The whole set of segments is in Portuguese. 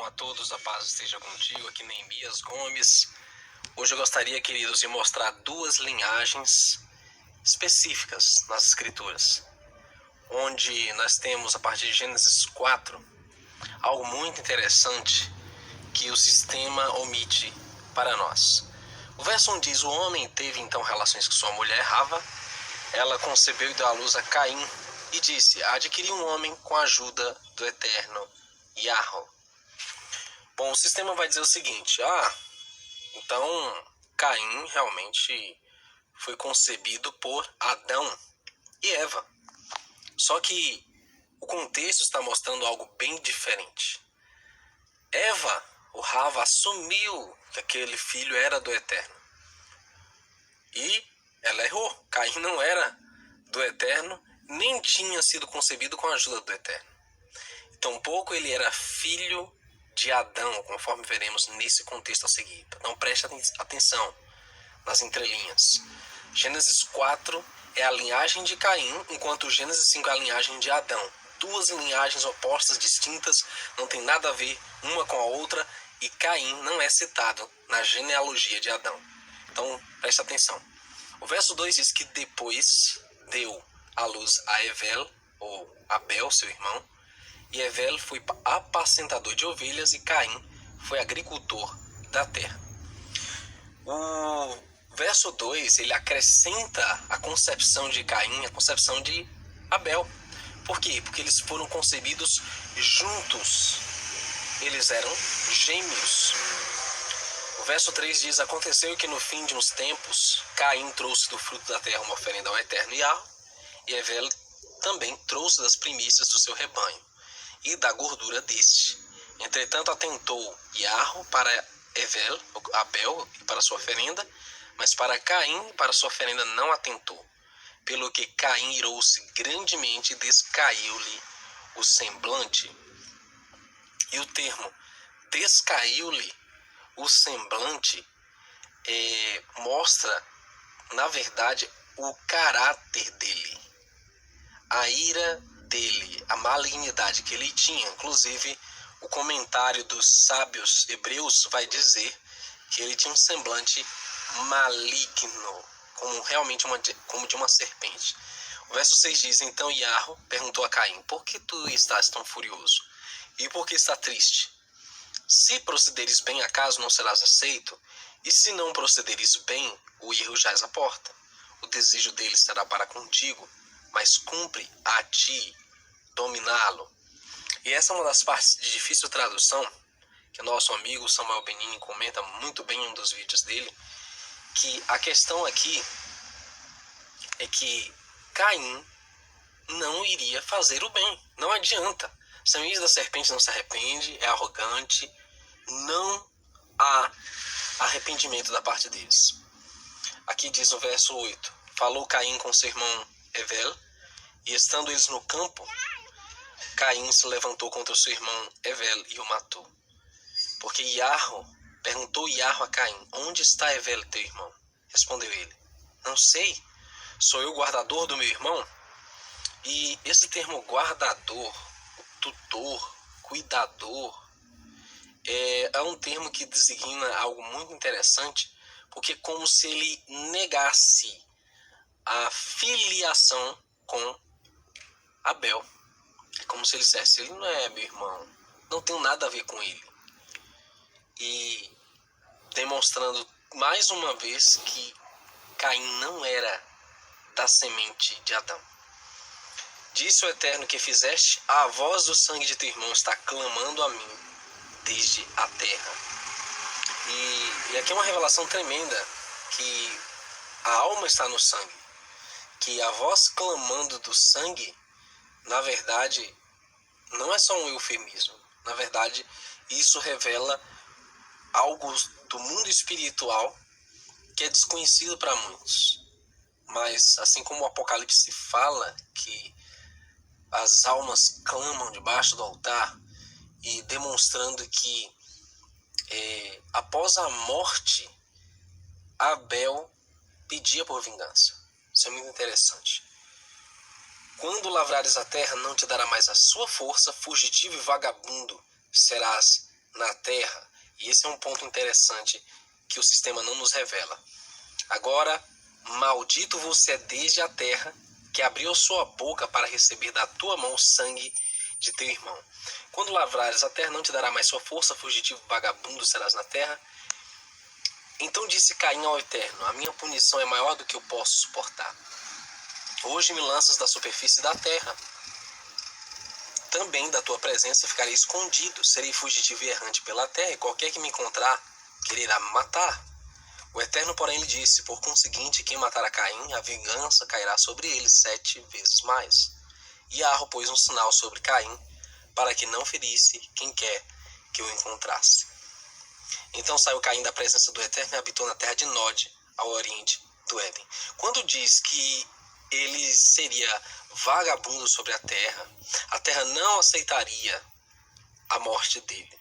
a todos, a paz esteja contigo, aqui Neemias Gomes. Hoje eu gostaria, queridos, de mostrar duas linhagens específicas nas Escrituras, onde nós temos, a partir de Gênesis 4, algo muito interessante que o sistema omite para nós. O verso 1 diz: o homem teve então relações com sua mulher Rava, ela concebeu e deu à luz a Caim, e disse: adquiri um homem com a ajuda do Eterno Yahweh. Bom, o sistema vai dizer o seguinte: então Caim realmente foi concebido por Adão e Eva. Só que o contexto está mostrando algo bem diferente. Eva, o Rava, assumiu que aquele filho era do Eterno. E ela errou. Caim não era do Eterno, nem tinha sido concebido com a ajuda do Eterno. Tampouco ele era filho de Adão, conforme veremos nesse contexto a seguir. Então preste atenção nas entrelinhas. Gênesis 4 é a linhagem de Caim, enquanto Gênesis 5 é a linhagem de Adão. Duas linhagens opostas, distintas, não tem nada a ver uma com a outra, e Caim não é citado na genealogia de Adão. Então preste atenção. O verso 2 diz que depois deu à luz a Evel, ou Abel, seu irmão, e Evel foi apacentador de ovelhas e Caim foi agricultor da terra. O verso 2, ele acrescenta a concepção de Caim, a concepção de Abel. Por quê? Porque eles foram concebidos juntos. Eles eram gêmeos. O verso 3 diz: aconteceu que no fim de uns tempos, Caim trouxe do fruto da terra uma oferenda ao Eterno Yahweh, e Evel também trouxe das primícias do seu rebanho e da gordura deste. Entretanto, atentou Yahweh para Evel, Abel, e para sua oferenda, mas para Caim e para sua oferenda não atentou. Pelo que Caim irou-se grandemente e descaiu-lhe o semblante. E o termo descaiu-lhe o semblante mostra, na verdade, o caráter dele, a ira dele, a malignidade que ele tinha. Inclusive, o comentário dos sábios hebreus vai dizer que ele tinha um semblante maligno, como realmente como de uma serpente. O verso 6 diz: então Yahweh perguntou a Caim: por que tu estás tão furioso? E por que está triste? Se procederes bem, acaso não serás aceito? E se não procederes bem, o erro jaz à porta. O desejo dele será para contigo, mas cumpre a ti dominá-lo. E essa é uma das partes de difícil tradução, que nosso amigo Samuel Benini comenta muito bem em um dos vídeos dele, que a questão aqui é que Caim não iria fazer o bem. Não adianta. A semente da serpente não se arrepende, é arrogante, não há arrependimento da parte deles. Aqui diz no verso 8: falou Caim com seu irmão Evel, e estando eles no campo, Caim se levantou contra o seu irmão Evel e o matou. Porque perguntou Yahweh a Caim: onde está Evel, teu irmão? Respondeu ele: não sei, sou eu o guardador do meu irmão? E esse termo guardador, tutor, cuidador, é um termo que designa algo muito interessante, porque é como se ele negasse a filiação com Abel. É como se ele dissesse: ele não é meu irmão, não tenho nada a ver com ele. E demonstrando mais uma vez que Caim não era da semente de Adão. Disse o Eterno que fizeste: a voz do sangue de teu irmão está clamando a mim desde a terra. E aqui é uma revelação tremenda, que a alma está no sangue, que a voz clamando do sangue, na verdade, não é só um eufemismo. Na verdade, isso revela algo do mundo espiritual que é desconhecido para muitos. Mas assim como o Apocalipse fala que as almas clamam debaixo do altar, e demonstrando que após a morte, Abel pedia por vingança. Isso é muito interessante. Quando lavrares a terra, não te dará mais a sua força, fugitivo e vagabundo serás na terra, e esse é um ponto interessante que o sistema não nos revela. Agora, maldito você é desde a terra, que abriu sua boca para receber da tua mão o sangue de teu irmão. Quando lavrares a terra, não te dará mais sua força, fugitivo vagabundo serás na terra. Então disse Caim ao Eterno: a minha punição é maior do que eu posso suportar. Hoje me lanças da superfície da terra. Também da tua presença ficarei escondido, serei fugitivo e errante pela terra, e qualquer que me encontrar quererá me matar. O Eterno, porém, lhe disse: por conseguinte, quem matar a Caim, a vingança cairá sobre ele 7 vezes mais. E Arro pôs um sinal sobre Caim, para que não ferisse quem quer que o encontrasse. Então saiu Caim da presença do Eterno e habitou na terra de Nod, ao oriente do Éden. Quando diz que ele seria vagabundo sobre a terra não aceitaria a morte dele.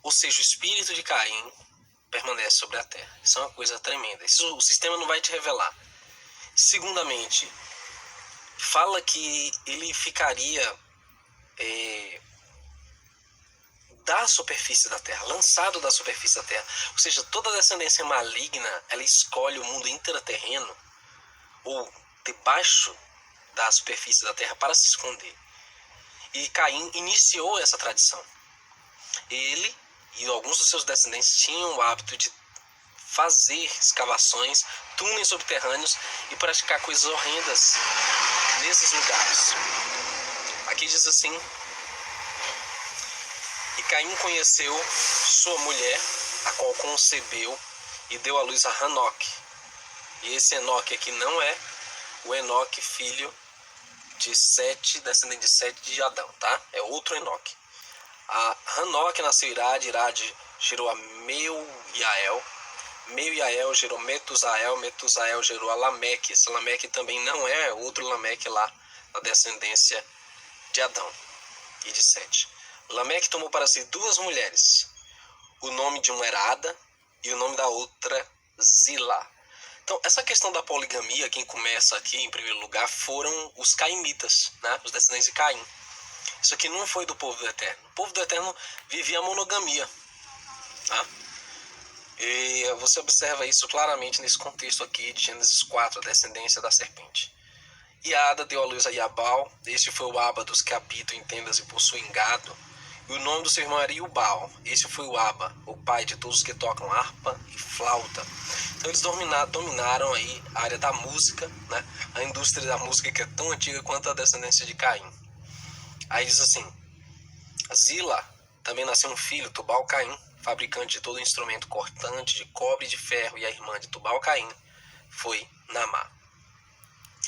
Ou seja, o espírito de Caim permanece sobre a terra. Isso é uma coisa tremenda. Isso o sistema não vai te revelar. Segundamente, fala que ele ficaria da superfície da terra, lançado da superfície da terra. Ou seja, toda descendência maligna, ela escolhe o mundo intraterreno ou debaixo da superfície da terra para se esconder. E Caim iniciou essa tradição. Ele e alguns dos seus descendentes tinham o hábito de fazer escavações, túneis subterrâneos e praticar coisas horrendas nesses lugares. Aqui diz assim: e Caim conheceu sua mulher, a qual concebeu e deu à luz a Hanoque. E esse Enoque aqui não é o Enoque, filho de Sete, descendente de Sete de Adão, tá? É outro Enoque. A Hanoque nasceu Irade, Irade gerou a Meuiael, Meuiael gerou Metusael, Metusael gerou a Lameque. Esse Lameque também não é outro Lameque lá, na descendência de Adão e de Sete. Lameque tomou para si 2 mulheres. O nome de uma era Ada e o nome da outra Zila. Então, essa questão da poligamia, quem começa aqui em primeiro lugar foram os caimitas, né? Os descendentes de Caim. Isso aqui não foi do povo do Eterno. O povo do Eterno vivia a monogamia. Tá? E você observa isso claramente nesse contexto aqui de Gênesis 4, a descendência da serpente. E a Ada deu à luz a Iabal. Este foi o Aba dos que habitam em tendas e possuem gado. E o nome do seu irmão era Iubal. Este foi o Aba, o pai de todos os que tocam harpa e flauta. Então eles dominaram aí a área da música, né? A indústria da música que é tão antiga quanto a descendência de Caim. Aí diz assim: Zila também nasceu um filho, Tubal-Caim, fabricante de todo instrumento cortante de cobre e de ferro, e a irmã de Tubal-Caim foi Naamá.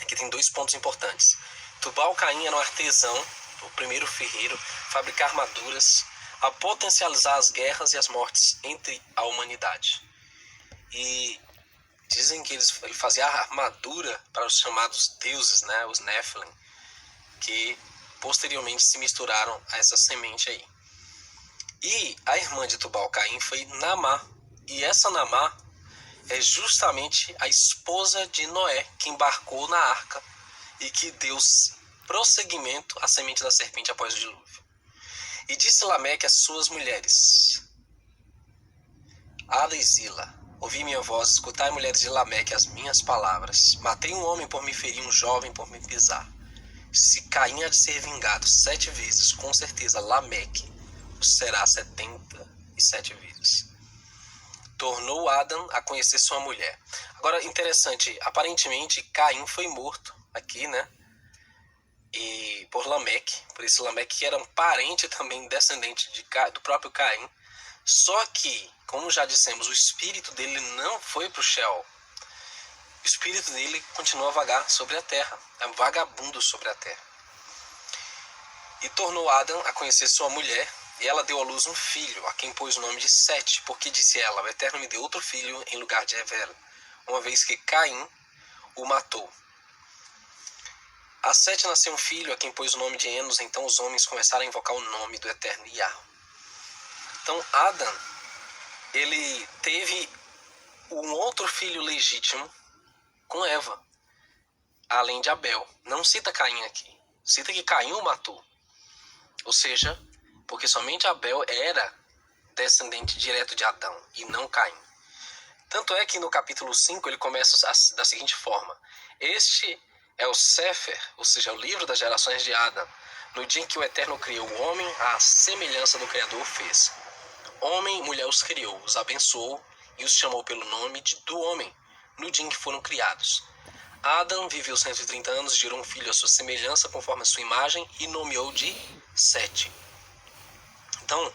Aqui tem 2 pontos importantes. Tubal-Caim era um artesão, o primeiro ferreiro, fabricar armaduras, a potencializar as guerras e as mortes entre a humanidade. E dizem que ele fazia a armadura para os chamados deuses, né, os Nephilim, que posteriormente se misturaram a essa semente aí. E a irmã de Tubal-Caim foi Naamá. E essa Naamá é justamente a esposa de Noé, que embarcou na arca e que deu prosseguimento à semente da serpente após o dilúvio. E disse Lameque às suas mulheres: Ada e Zila, ouvi minha voz, escutai, mulheres de Lameque, as minhas palavras. Matei um homem por me ferir, um jovem por me pisar. Se Caim há de ser vingado 7 vezes, com certeza Lameque será 77 vezes. Tornou Adão a conhecer sua mulher. Agora, interessante, aparentemente Caim foi morto aqui, né? E por Lameque, por esse Lameque que era um parente também descendente do próprio Caim. Só que, como já dissemos, o espírito dele não foi para o Sheol. O espírito dele continua a vagar sobre a terra, é um vagabundo sobre a terra. E tornou Adão a conhecer sua mulher, e ela deu à luz um filho, a quem pôs o nome de Sete, porque disse ela: o Eterno me deu outro filho em lugar de Hevel, uma vez que Caim o matou. A Sete nasceu um filho, a quem pôs o nome de Enos. Então os homens começaram a invocar o nome do Eterno Yahweh. Então Adão, ele teve um outro filho legítimo com Eva, além de Abel. Não cita Caim aqui, cita que Caim o matou. Ou seja, porque somente Abel era descendente direto de Adão, e não Caim. Tanto é que no capítulo 5 ele começa da seguinte forma: este é o Sefer, ou seja, o livro das gerações de Adão. No dia em que o Eterno criou o homem, à semelhança do Criador o fez. Homem e mulher os criou, os abençoou e os chamou pelo nome do homem, no dia em que foram criados. Adão viveu 130 anos, gerou um filho à sua semelhança, conforme a sua imagem, e nomeou de Sete. Então,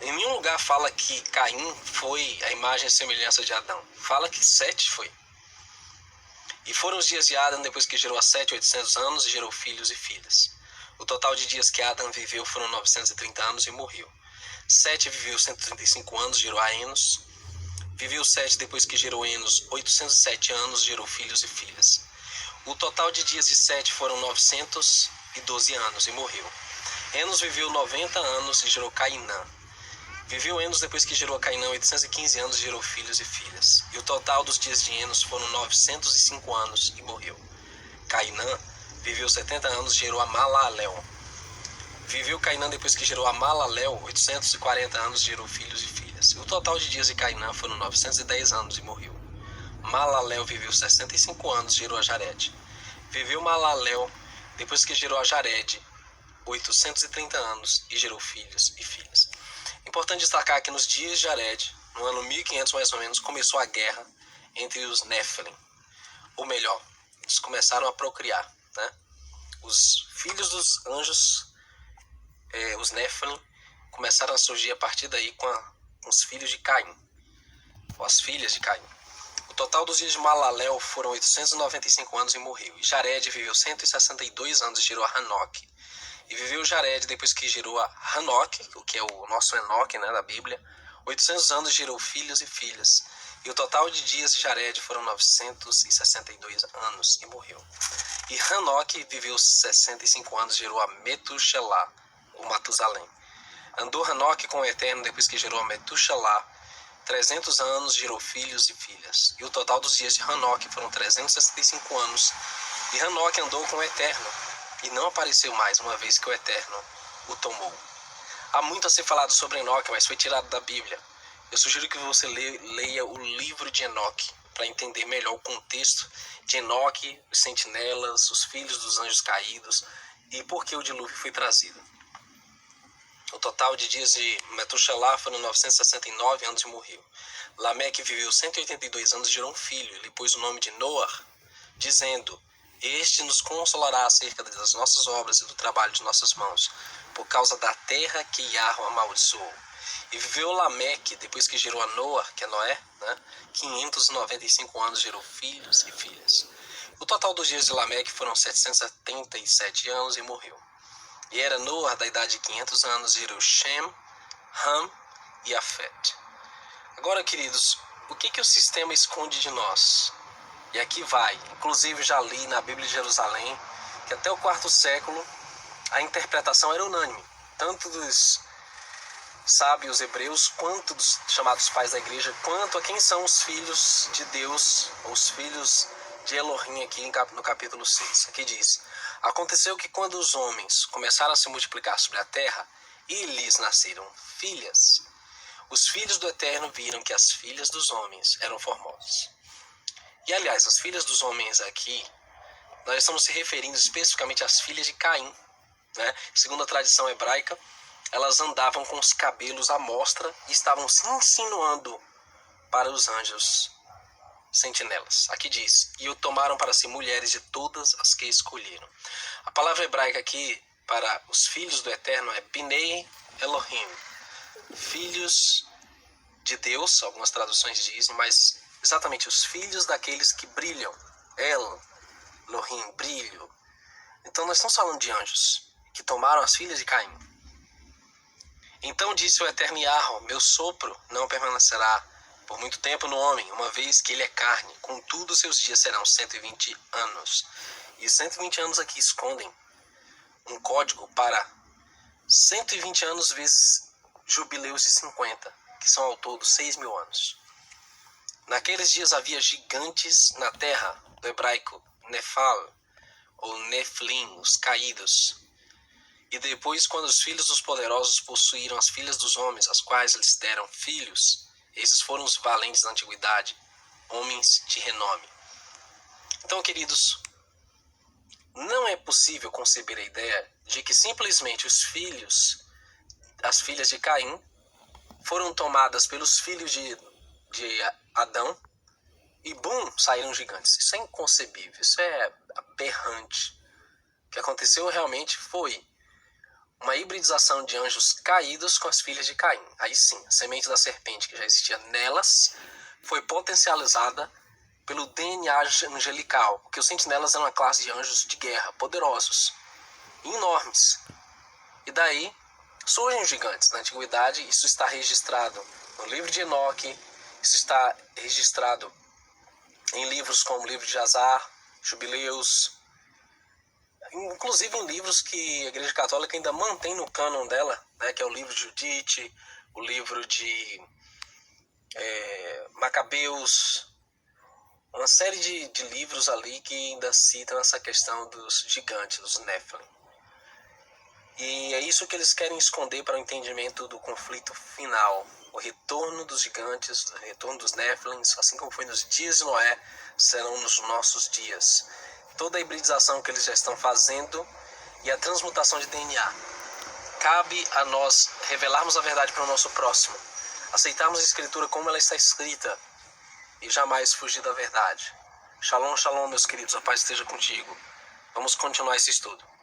em nenhum lugar fala que Caim foi a imagem e semelhança de Adão. Fala que Sete foi. E foram os dias de Adão depois que gerou a Sete, 800 anos, e gerou filhos e filhas. O total de dias que Adão viveu foram 930 anos e morreu. Sete viveu 135 anos, gerou a Enos. Viveu Sete depois que gerou Enos, 807 anos, gerou filhos e filhas. O total de dias de Sete foram 912 anos e morreu. Enos viveu 90 anos e gerou Cainã. Viveu Enos depois que gerou a Cainã 815 anos e gerou filhos e filhas. E o total dos dias de Enos foram 905 anos e morreu. Cainã viveu 70 anos e gerou a Malalel. Viveu Cainã depois que gerou a Malalel 840 anos e gerou filhos e filhas. E o total de dias de Cainã foram 910 anos e morreu. Malalel viveu 65 anos e gerou a Jared. Viveu Malalel depois que gerou a Jared 830 anos e gerou filhos e filhas. Importante destacar que nos dias de Jared, no ano 1500 mais ou menos, começou a guerra entre os Nephilim. Ou melhor, eles começaram a procriar, né? Os filhos dos anjos, os Nephilim, começaram a surgir a partir daí com os filhos de Caim, ou as filhas de Caim. O total dos dias de Malalel foram 895 anos e morreu. E Jared viveu 162 anos e gerou a Hanoque. E viveu Jared depois que gerou a Hanoque, o que é o nosso Enoque, né, da Bíblia, 800 anos e gerou filhos e filhas. E o total de dias de Jared foram 962 anos e morreu. E Hanoque viveu 65 anos e gerou a Metushelá, o Matusalém. Andou Hanoque com o Eterno depois que gerou a Metushelá 300 anos, gerou filhos e filhas. E o total dos dias de Hanoque foram 365 anos. E Hanoque andou com o Eterno e não apareceu mais, uma vez que o Eterno o tomou. Há muito a ser falado sobre Enoque, mas foi tirado da Bíblia. Eu sugiro que você leia o livro de Enoque para entender melhor o contexto de Enoque, os sentinelas, os filhos dos anjos caídos e por que o dilúvio foi trazido. O total de dias de Metushelá foram 969 anos e morreu. Lameque viveu 182 anos e gerou um filho. Ele pôs o nome de Noar, dizendo: este nos consolará acerca das nossas obras e do trabalho de nossas mãos, por causa da terra que Yahweh amaldiçoou. E viveu Lameque, depois que gerou a Noar, que é Noé, 595 anos, gerou filhos e filhas. O total dos dias de Lameque foram 777 anos e morreu. E era Noar da idade de 500 anos, gerou Shem, Ham e Afet. Agora, queridos, o que o sistema esconde de nós? E aqui vai, inclusive já li na Bíblia de Jerusalém, que até o quarto século a interpretação era unânime, tanto dos sábios hebreus, quanto dos chamados pais da igreja, quanto a quem são os filhos de Deus, os filhos de Elohim aqui no capítulo 6. Aqui diz: aconteceu que quando os homens começaram a se multiplicar sobre a terra, e lhes nasceram filhas, os filhos do Eterno viram que as filhas dos homens eram formosas. E aliás, as filhas dos homens aqui, nós estamos se referindo especificamente às filhas de Caim, né? Segundo a tradição hebraica, elas andavam com os cabelos à mostra e estavam se insinuando para os anjos sentinelas. Aqui diz: e o tomaram para si mulheres de todas as que escolheram. A palavra hebraica aqui para os filhos do Eterno é Binei Elohim, filhos de Deus, algumas traduções dizem, mas exatamente os filhos daqueles que brilham. Elohim, brilho. Então nós estamos falando de anjos que tomaram as filhas de Caim. Então disse o Eterno Yahweh: meu sopro não permanecerá por muito tempo no homem, uma vez que ele é carne. Contudo, seus dias serão 120 anos. E 120 anos aqui escondem um código para 120 anos vezes jubileus de 50, que são ao todo 6.000 anos. Naqueles dias havia gigantes na terra, do hebraico Nefal, ou Neflim, os caídos. E depois, quando os filhos dos poderosos possuíram as filhas dos homens, as quais lhes deram filhos, esses foram os valentes da antiguidade, homens de renome. Então, queridos, não é possível conceber a ideia de que simplesmente as filhas de Caim, foram tomadas pelos filhos de Adão e, saíram gigantes. Isso é inconcebível, isso é aberrante. O que aconteceu realmente foi uma hibridização de anjos caídos com as filhas de Caim. Aí sim, a semente da serpente que já existia nelas foi potencializada pelo DNA angelical, porque os sentinelas eram uma classe de anjos de guerra, poderosos, enormes. E daí surgem os gigantes. Na antiguidade, isso está registrado no livro de Enoque, isso está registrado em livros como o livro de Azar, Jubileus, inclusive em livros que a Igreja Católica ainda mantém no cânon dela, né, que é o livro de Judite, o livro de Macabeus, uma série de livros ali que ainda citam essa questão dos gigantes, dos Nephilim. E é isso que eles querem esconder para o entendimento do conflito final. O retorno dos gigantes, o retorno dos Nephilim, assim como foi nos dias de Noé, serão nos nossos dias. Toda a hibridização que eles já estão fazendo e a transmutação de DNA. Cabe a nós revelarmos a verdade para o nosso próximo, aceitarmos a Escritura como ela está escrita e jamais fugir da verdade. Shalom, shalom, meus queridos, a paz esteja contigo. Vamos continuar esse estudo.